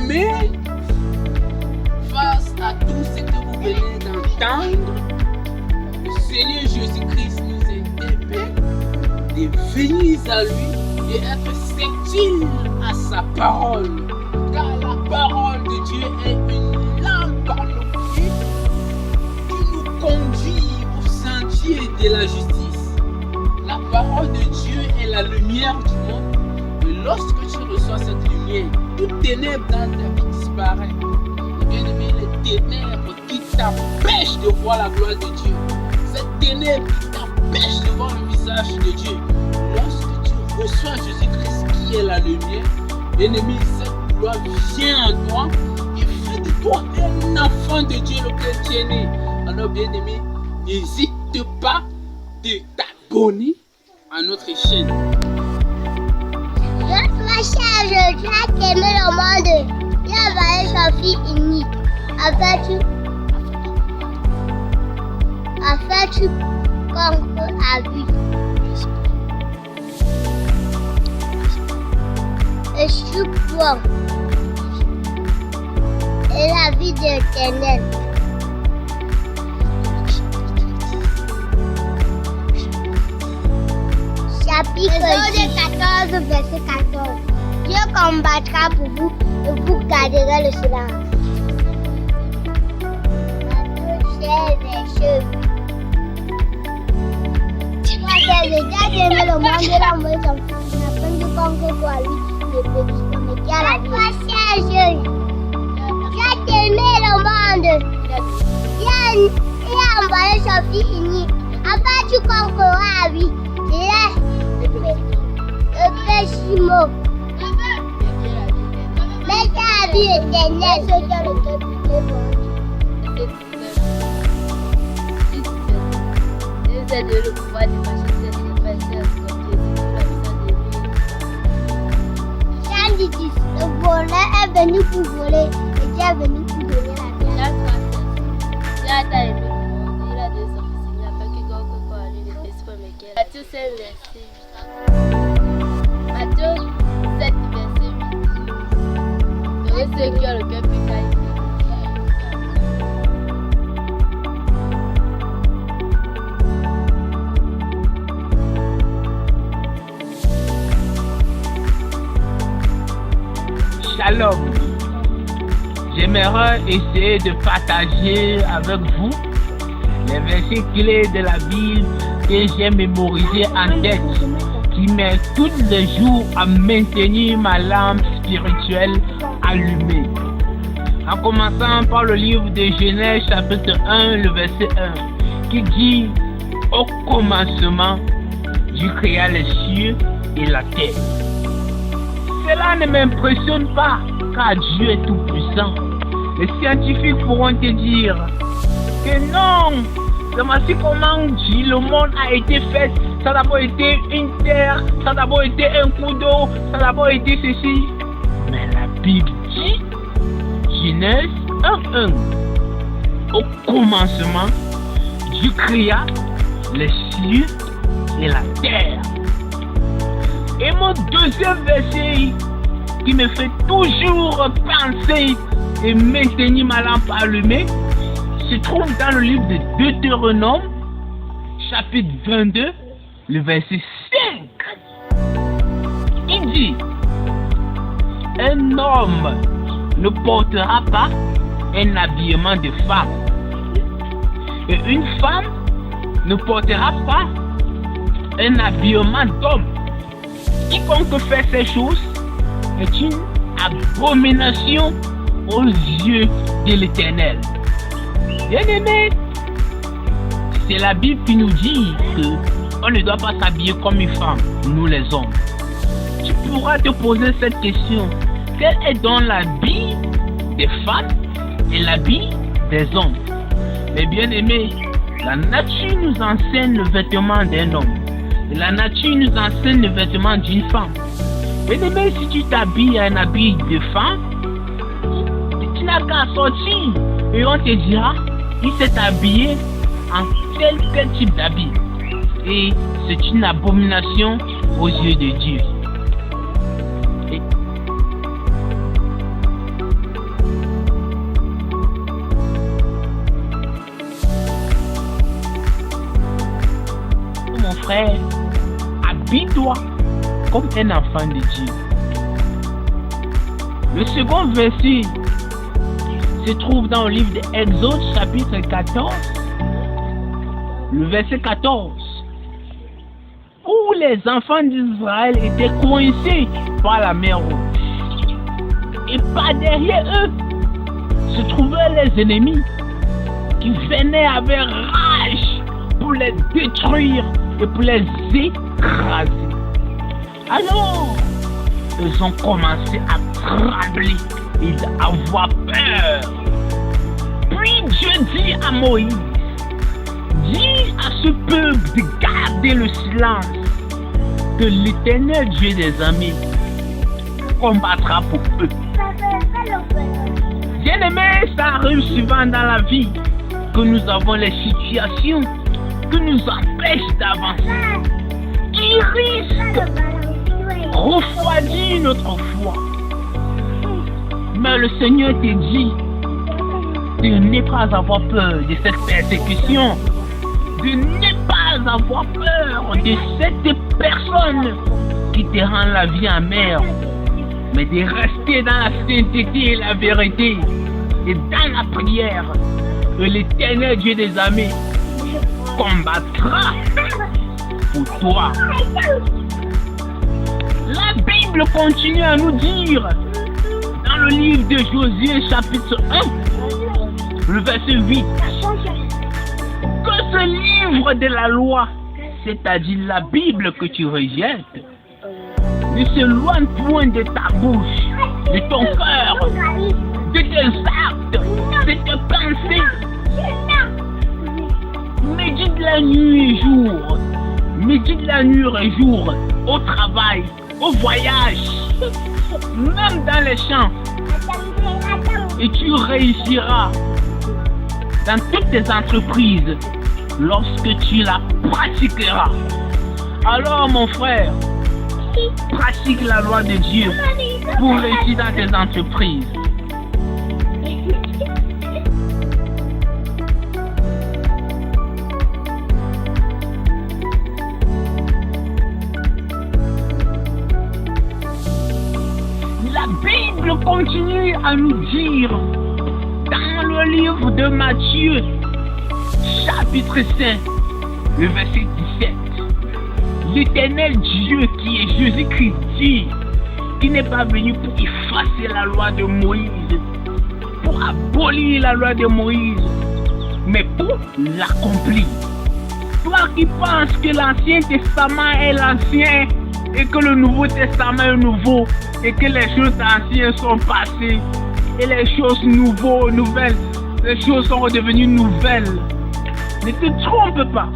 bien-aimés, face à tout ce que vous venez d'entendre, le Seigneur Jésus-Christ nous interpelle de venir à lui et être sensible à sa parole. Car la parole de Dieu est une lampe à nos pieds qui nous conduit au sentier de la justice. La parole de Dieu est la lumière du monde. Et lorsque tu reçois cette lumière, toute ténèbre dans ta vie disparaît. Et bien aimé, les ténèbres qui t'empêchent de voir la gloire de Dieu, cette ténèbre qui t'empêche de voir le visage de Dieu, lorsque tu reçois Jésus-Christ qui est la lumière, bien aimé, cette gloire vient en toi et fait de toi un enfant de Dieu lequel tu es né. Alors bien aimé, n'hésite pas de t'abonner à notre chaîne. Notre cher Dieu a aimé le monde. Il a envoyé son Fils unique. Afin tu conquères à vie. Et tu crois. Et la vie de l'éternel. Chapitre 14, verset 14. Dieu combattra pour vous et vous garderez le silence. Moi, j'ai déjà aimé le monde, il a envoyé son Fils afin de conquérir pour lui le petit mais qui a la vie. Dieu a aimé le monde. Il a envoyé son Fils unique afin que tu conquéras à lui. Le petit mot. Mais c'est la vie éternelle. C'est que le cœur C'est de le pouvoir de marcher sur les passeurs comme Jésus, Jean dit, le voleur est venu pour voler et Dieu est venu pour donner la vie. Dieu a aimé le monde, il a donné son Fils unique afin que quiconque croit en lui ne périsse pas mais qu'il ait. Matthieu 5, verset 8. Matthieu 7, verset 8. Heureux ceux qui ont le cœur pur car ils verront. Shalom. J'aimerais essayer de partager avec vous les versets clés de la Bible que j'ai mémorisés en tête, qui m'aident tous les jours à maintenir ma lampe spirituelle allumée. En commençant par le livre de Genèse chapitre 1, le verset 1, qui dit « Au commencement, Dieu créa les cieux et la terre ». Cela ne m'impressionne pas, car Dieu est tout puissant. Les scientifiques pourront te dire que non, c'est voici comment le monde a été fait. Ça a d'abord été une terre, ça a d'abord été un coup d'eau, ça a d'abord été ceci. Mais la Bible dit, Genèse 1:1, au commencement, Dieu créa les cieux et la terre. Et mon deuxième verset qui me fait toujours penser et maintenir ma lampe allumée se trouve dans le livre de Deutéronome, chapitre 22, le verset 5. Il dit, un homme ne portera pas un habillement de femme, et une femme ne portera pas un habillement d'homme. Quiconque fait ces choses est une abomination aux yeux de l'Éternel. Bien-aimé, c'est la Bible qui nous dit qu'on ne doit pas s'habiller comme une femme, nous les hommes. Tu pourras te poser cette question. Quel est donc l'habit des femmes et l'habit des hommes? Mais bien-aimé, la nature nous enseigne le vêtement d'un homme. Et la nature nous enseigne le vêtement d'une femme. Bien-aimé, si tu t'habilles un habit de femme, tu n'as qu'à sortir et on te dira, il s'est habillé en tel type d'habit. Et c'est une abomination aux yeux de Dieu. frère, habille-toi comme un enfant de Dieu. Le second verset se trouve dans le livre d'Exode, chapitre 14, le verset 14, où les enfants d'Israël étaient coincés par la mer Rouge. Et par derrière eux se trouvaient les ennemis qui venaient avec rage pour les détruire et pour les écraser. Alors, ils ont commencé à trembler et à avoir peur. Puis Dieu dit à Moïse, dis à ce peuple de garder le silence, que l'Éternel Dieu des armées combattra pour eux. Bien-aimé, ça arrive souvent dans la vie que nous avons les situations qui nous empêchent d'avancer, qui risquent de refroidir notre foi. Mais le Seigneur te dit de ne pas avoir peur de cette persécution, de ne pas avoir peur de cette personne qui te rend la vie amère, mais de rester dans la sainteté et la vérité et dans la prière, que l'Éternel Dieu des armées combattra pour toi. La Bible continue à nous dire dans le livre de Josué chapitre 1, le verset 8, que ce livre de la loi, c'est-à-dire la Bible que tu rejettes, ne s'éloigne point de ta bouche, de ton cœur, de tes actes, de tes pensées. Médite la nuit et jour, médite la nuit et jour, au travail, au voyage, même dans les champs, et tu réussiras dans toutes tes entreprises lorsque tu la pratiqueras. Alors mon frère, pratique la loi de Dieu pour réussir dans tes entreprises. La Bible continue à nous dire dans le livre de Matthieu, chapitre 5, le verset 17, l'Éternel Dieu qui est Jésus-Christ dit qu'il n'est pas venu pour effacer la loi de Moïse, pour abolir la loi de Moïse, mais pour l'accomplir. Toi qui penses que l'Ancien Testament est l'ancien et que le Nouveau Testament est nouveau et que les choses anciennes sont passées et les choses nouvelles, les choses sont redevenues nouvelles. Ne te trompe pas.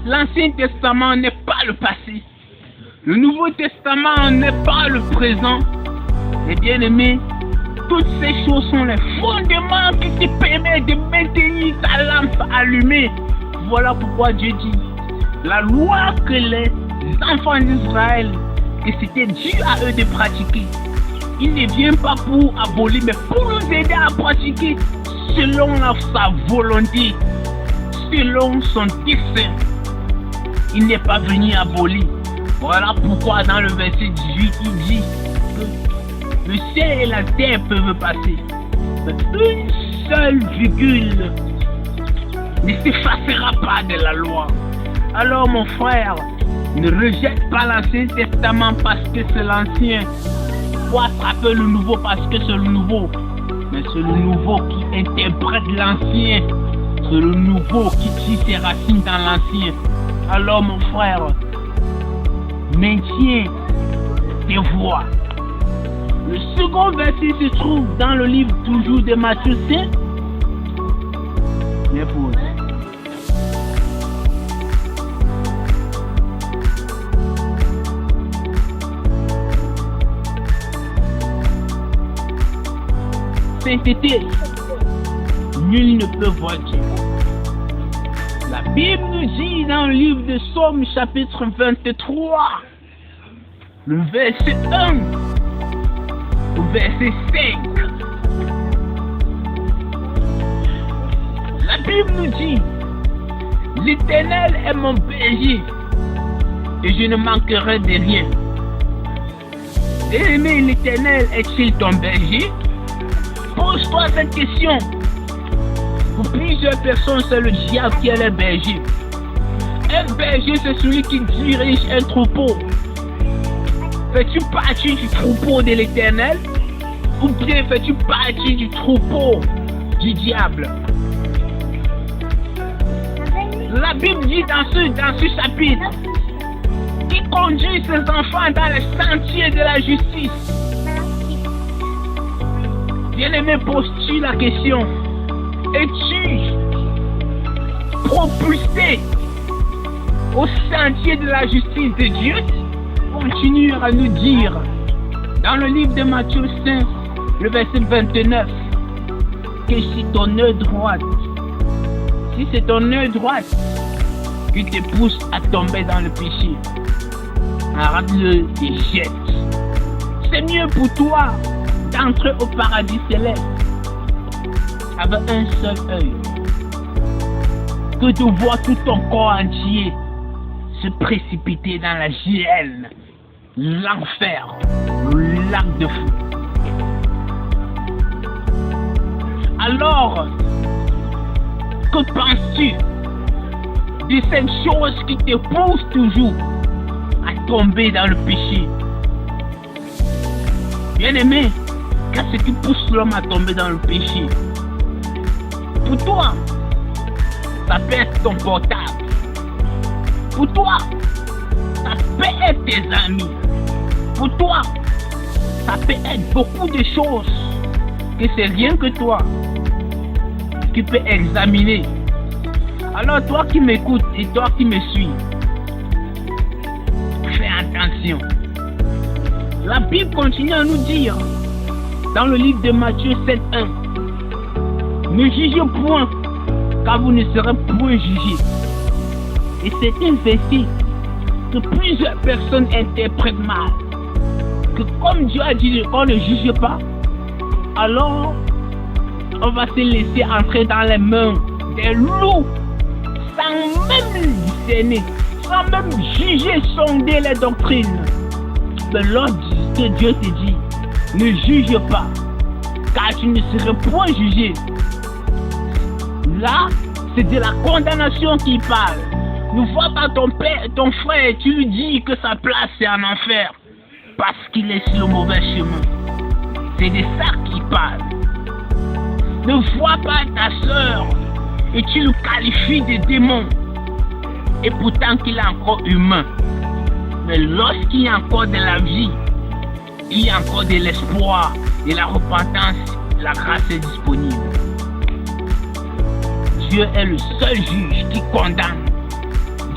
L'Ancien Testament n'est pas le passé. Le Nouveau Testament n'est pas le présent. Et bien aimé, toutes ces choses sont les fondements qui te permettent de maintenir ta lampe allumée. Voilà pourquoi Dieu dit, la loi que les enfants d'Israël, que c'était dû à eux de pratiquer, il ne vient pas pour abolir, mais pour nous aider à pratiquer selon sa volonté, selon son dessein. Il n'est pas venu abolir. Voilà pourquoi dans le verset 18, il dit que le ciel et la terre peuvent passer, mais une seule virgule ne s'effacera pas de la loi. Alors mon frère, ne rejette pas l'Ancien Testament parce que c'est l'ancien, ou attraper le nouveau parce que c'est le nouveau, mais c'est le nouveau qui interprète l'ancien, c'est le nouveau qui tire ses racines dans l'ancien. Alors mon frère, maintiens tes voies. Le second verset se trouve dans le livre toujours de Matthieu 5. Bien pause. Sainteté, nul ne peut voir Dieu. La Bible nous dit dans le livre de Psaume chapitre 23, le verset 1, le verset 5. La Bible nous dit, l'Éternel est mon berger, et je ne manquerai de rien. Bien-aimé, l'Éternel est-il ton berger? Pose-toi cette question. Pour plusieurs personnes, c'est le diable qui est le berger. Un berger, c'est celui qui dirige un troupeau. Fais-tu partie du troupeau de l'Éternel? Ou bien fais-tu partie du troupeau du diable? La Bible dit dans ce chapitre, qui conduit ses enfants dans les sentiers de la justice. Bien-aimé, pose-tu la question, es-tu propulsé au sentier de la justice de Dieu? Continue à nous dire dans le livre de Matthieu 5, le verset 29, que si ton œil droit, si c'est ton œil droit qui te pousse à tomber dans le péché, arrête-le et jette. C'est mieux pour toi d'entrer au paradis céleste avec un seul œil que de voir tout ton corps entier se précipiter dans la géhenne, l'enfer, le lac de feu. Alors, que penses-tu de cette chose qui te pousse toujours à tomber dans le péché? Bien-aimé, qu'est-ce qui pousse l'homme à tomber dans le péché? Pour toi, ça peut être ton portable. Pour toi, ça peut être tes amis. Pour toi, ça peut être beaucoup de choses que c'est rien que toi qui peux examiner. Alors toi qui m'écoutes et toi qui me suis, fais attention. La Bible continue à nous dire dans le livre de Matthieu 7:1, ne jugez point, car vous ne serez point jugés. Et c'est un verset que plusieurs personnes interprètent mal. Que comme Dieu a dit qu'on ne juge pas, alors on va se laisser entrer dans les mains des loups sans même discerner, sans même juger, sonder les doctrines. Mais lorsque Dieu te dit, ne juge pas, car tu ne seras point jugé. Là, c'est de la condamnation qu'il parle. Ne vois pas ton frère, tu lui dis que sa place c'est en enfer parce qu'il est sur le mauvais chemin. C'est de ça qu'il parle. Ne vois pas ta soeur et tu le qualifies de démon. Et pourtant qu'il est encore humain. Mais lorsqu'il y a encore de la vie, il y a encore de l'espoir, de la repentance, la grâce est disponible. Dieu est le seul juge qui condamne.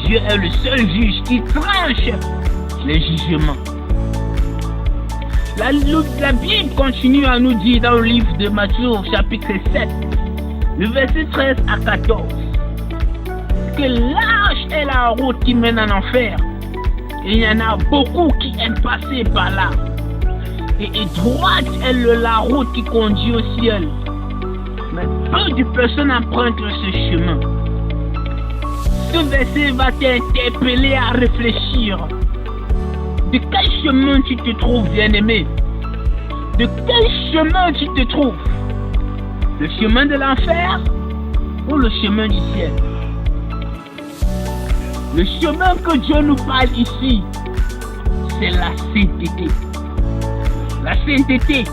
Dieu est le seul juge qui tranche les jugements. La Bible continue à nous dire dans le livre de Matthieu, chapitre 7, le verset 13 à 14, que large est la route qui mène en enfer, et il y en a beaucoup qui aiment passer par là. Et droite est la route qui conduit au ciel. Mais peu de personnes empruntent ce chemin. Ce verset va t'interpeller à réfléchir. De quel chemin tu te trouves, bien-aimé? De quel chemin tu te trouves? Le chemin de l'enfer ou le chemin du ciel? Le chemin que Dieu nous parle ici, c'est la sainteté. La sainteté,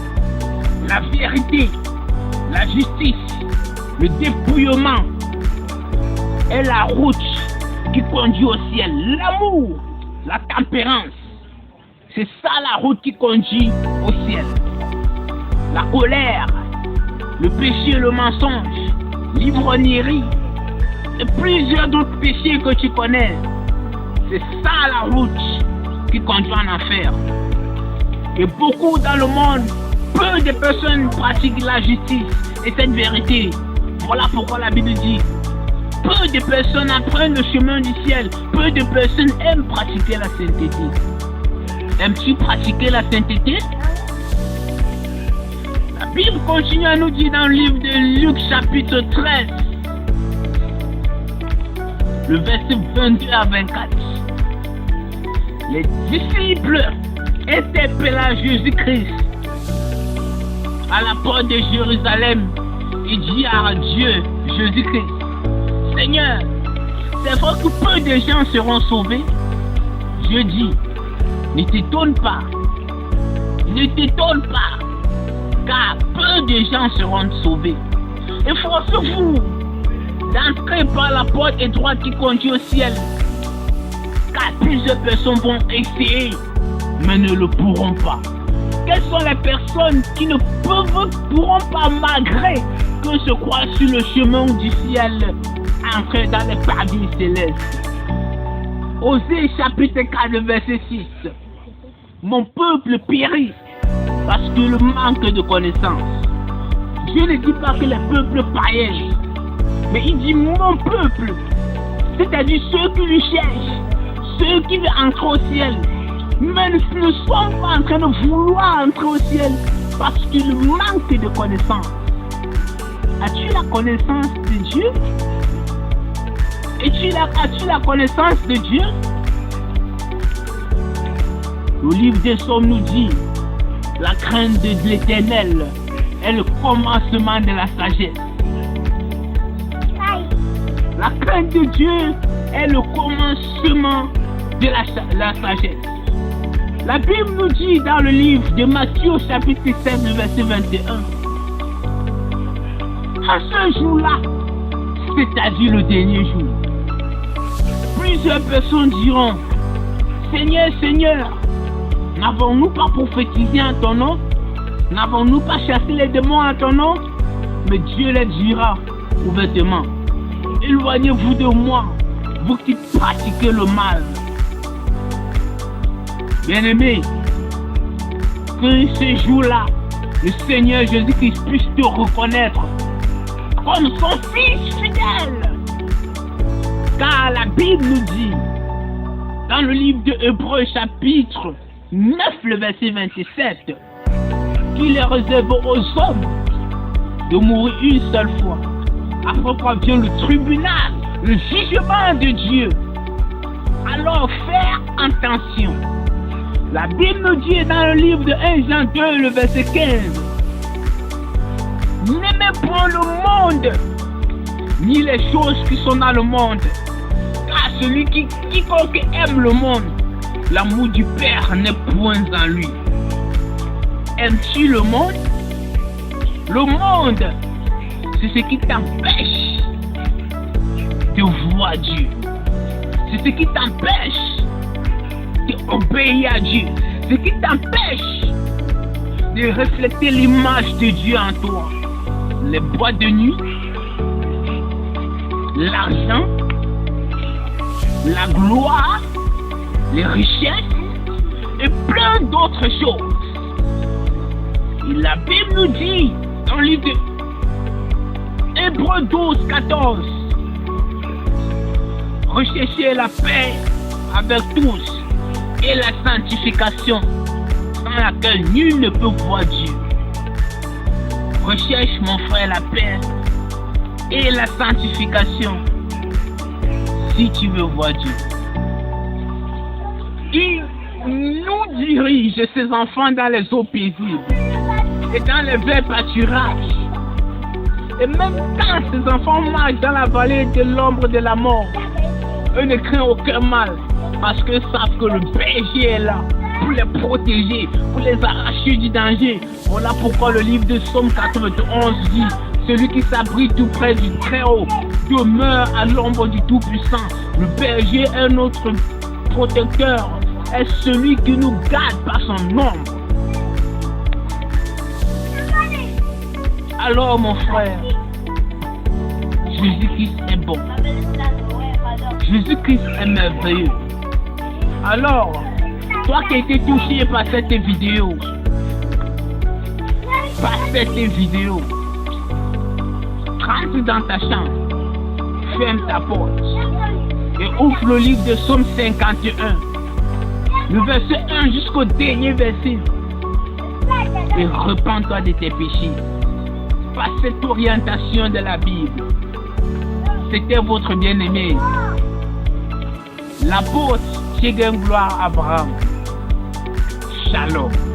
la vérité, la justice, le dépouillement est la route qui conduit au ciel. L'amour, la tempérance, c'est ça la route qui conduit au ciel. La colère, le péché, le mensonge, l'ivrognerie et plusieurs d'autres péchés que tu connais. C'est ça la route qui conduit en enfer. Et beaucoup dans le monde, peu de personnes pratiquent la justice et cette vérité. Voilà pourquoi la Bible dit, peu de personnes apprennent le chemin du ciel. Peu de personnes aiment pratiquer la sainteté. Aimes-tu pratiquer la sainteté? La Bible continue à nous dire dans le livre de Luc chapitre 13, le verset 22 à 24, les disciples interpellent Jésus-Christ à la porte de Jérusalem et dit à Dieu, Jésus-Christ, Seigneur, c'est vrai que peu de gens seront sauvés. Je dis, ne t'étonne pas, car peu de gens seront sauvés. Efforcez-vous d'entrer par la porte étroite qui conduit au ciel, car plusieurs personnes vont essayer, mais ne le pourront pas. Quelles sont les personnes qui ne pourront pas, malgré que se croient sur le chemin du ciel, entrer dans les paradis célestes? Osée chapitre 4 verset 6. Mon peuple périt parce que le manque de connaissance. Dieu ne dit pas que les peuples païens, mais il dit mon peuple, c'est-à-dire ceux qui lui cherchent, ceux qui veulent entrer au ciel. Mais nous ne sommes pas en train de vouloir entrer au ciel parce qu'il manque de connaissance. As-tu la connaissance de Dieu? As-tu la connaissance de Dieu? Le livre des Psaumes nous dit, la crainte de l'Éternel est le commencement de la sagesse. La crainte de Dieu est le commencement de la sagesse. La Bible nous dit dans le livre de Matthieu chapitre 7 verset 21, à ce jour-là, c'est-à-dire le dernier jour, plusieurs personnes diront, Seigneur, Seigneur, n'avons-nous pas prophétisé en ton nom? N'avons-nous pas chassé les démons en ton nom? Mais Dieu les dira ouvertement, éloignez-vous de moi, vous qui pratiquez le mal. Bien-aimé, que ce jour-là, le Seigneur Jésus-Christ puisse te reconnaître comme son Fils fidèle. Car la Bible nous dit, dans le livre de Hébreux chapitre 9, le verset 27, qu'il est réservé aux hommes de mourir une seule fois, après qu'on vient le tribunal, le jugement de Dieu. Alors faire attention. La Bible nous dit dans le livre de 1 Jean 2, le verset 15, n'aimez point le monde, ni les choses qui sont dans le monde, car quiconque aime le monde, l'amour du Père n'est point en lui. Aimes-tu le monde? Le monde, c'est ce qui t'empêche de voir Dieu. C'est ce qui t'empêche d'obéir à Dieu. Ce qui t'empêche de refléter l'image de Dieu en toi. Les boîtes de nuit, l'argent, la gloire, les richesses et plein d'autres choses. Et la Bible nous dit dans le livre de Hébreux 12, 14, recherchez la paix avec tous et la sanctification sans laquelle nul ne peut voir Dieu. Recherche, mon frère, la paix et la sanctification si tu veux voir Dieu. Il nous dirige, ses enfants, dans les eaux paisibles et dans les verts pâturages. Et même quand ces enfants marchent dans la vallée de l'ombre de la mort, eux ne craignent aucun mal parce qu'ils savent que le berger est là pour les protéger, pour les arracher du danger. Voilà pourquoi le livre de Psaume 91 dit, celui qui s'abrite tout près du Très-Haut demeure à l'ombre du Tout-Puissant. Le berger est notre protecteur, est celui qui nous garde par son ombre. Alors mon frère, Jésus-Christ est bon. Jésus-Christ est merveilleux. Alors, toi qui as été touché par cette vidéo, rentre dans ta chambre, ferme ta porte et ouvre le livre de Psaume 51, le verset 1 jusqu'au dernier verset, et repens-toi de tes péchés. Par cette orientation de la Bible, c'était votre bien-aimé, l'apôtre Dieu gagne gloire à Abraham. Shalom.